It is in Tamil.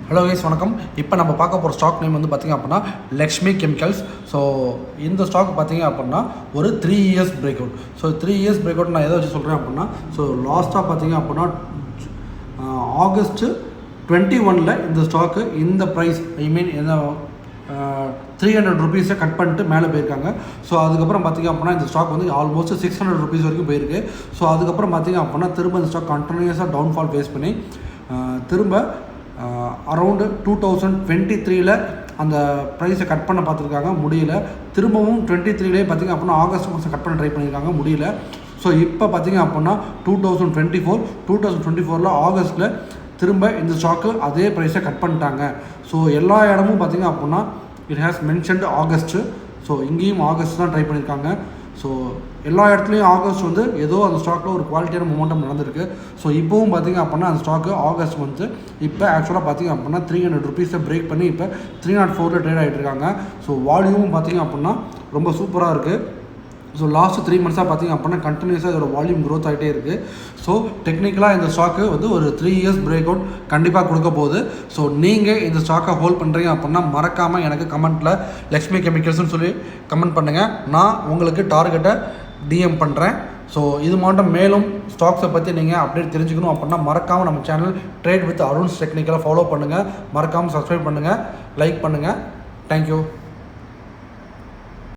ஹலோ கைஸ் வணக்கம். இப்போ நம்ம பார்க்க போகிற ஸ்டாக் நேம் வந்து பார்த்திங்க அப்படின்னா லக்ஷ்மி கெமிக்கல்ஸ். ஸோ இந்த ஸ்டாக் பார்த்திங்க அப்படின்னா ஒரு 3 years break out. So 3 years break out நான் எதை வச்சு சொல்கிறேன் அப்படின்னா, ஸோ லாஸ்ட்டாக பார்த்திங்க அப்படின்னா ஆகஸ்ட்டு 21 இந்த ஸ்டாக்கு இந்த ப்ரைஸ் என்ன 300 ருபீஸை கட் பண்ணிட்டு மேலே போயிருக்காங்க. ஸோ அதுக்கப்புறம் பார்த்திங்க அப்படின்னா இந்த ஸ்டாக் வந்து ஆல்மோஸ்ட் 600 ருபீஸ் வரைக்கும் போயிருக்கு. ஸோ அதுக்கப்புறம் பார்த்திங்க அப்படின்னா திரும்ப இந்த ஸ்டாக் கண்டினியூஸாக டவுன்ஃபால் ஃபேஸ் பண்ணி திரும்ப அரௌண்டு 2023 அந்த ப்ரைஸை கட் பண்ண பார்த்துருக்காங்க, முடியல. திரும்பவும் 23 பார்த்திங்க அப்படின்னா ஆகஸ்ட் மாதம் கட் பண்ண ட்ரை பண்ணியிருக்காங்க, முடியல. ஸோ இப்போ பார்த்திங்க அப்படின்னா 2024 ஆகஸ்ட்டில் திரும்ப இந்த ஸ்டாக்கு அதே ப்ரைஸை கட் பண்ணிட்டாங்க. ஸோ எல்லா இடமும் பார்த்திங்க அப்படின்னா it has mentioned August. So இங்கேயும் ஆகஸ்ட் தான் ட்ரை பண்ணியிருக்காங்க. ஸோ எல்லா இடத்துலையும் ஆகஸ்ட் வந்து ஏதோ அந்த ஸ்டாக்கில் ஒரு குவாலிட்டியான மொமெண்டம் நடந்திருக்கு. ஸோ இப்போவும் பார்த்திங்க அப்படின்னா அந்த ஸ்டாக்கு ஆகஸ்ட் வந்து இப்போ ஆக்சுவலாக பார்த்திங்க அப்படின்னா 300 ருபீஸை பிரேக் பண்ணி இப்போ 304 ட்ரேட் ஆகிட்டு இருக்காங்க. ஸோ வால்யூமும் பார்த்திங்க அப்படின்னா ரொம்ப சூப்பராக இருக்குது. ஸோ லாஸ்ட் 3 மந்த்ஸாக பார்த்திங்க அப்படின்னா கண்டினியூஸாக இதோட வால்யூம் க்ரோத் ஆகிட்டே இருக்குது. ஸோ டெக்னிக்கலாக இந்த ஸ்டாக்கு வந்து ஒரு 3 இயர்ஸ் பிரேக் அவுட் கண்டிப்பாக கொடுக்க போகுது. ஸோ நீங்கள் இந்த ஸ்டாக்கை ஹோல்ட் பண்ணுறீங்க அப்படின்னா மறக்காமல் எனக்கு கமெண்ட்டில் லக்ஷ்மி கெமிக்கல்ஸ்னு சொல்லி கமெண்ட் பண்ணுங்கள். நான் உங்களுக்கு டார்கெட்டை டிஎம் பண்ணுறேன். ஸோ இது மட்டும் மேலும் ஸ்டாக்ஸை பற்றி நீங்கள் அப்டேட் தெரிஞ்சுக்கணும் அப்படின்னா மறக்காமல் நம்ம சேனல் ட்ரேட் வித் அருண்ஸ் டெக்னிக்கலாக ஃபாலோ பண்ணுங்கள். மறக்காமல் சப்ஸ்கிரைப் பண்ணுங்கள், லைக் பண்ணுங்கள். தேங்க்யூ.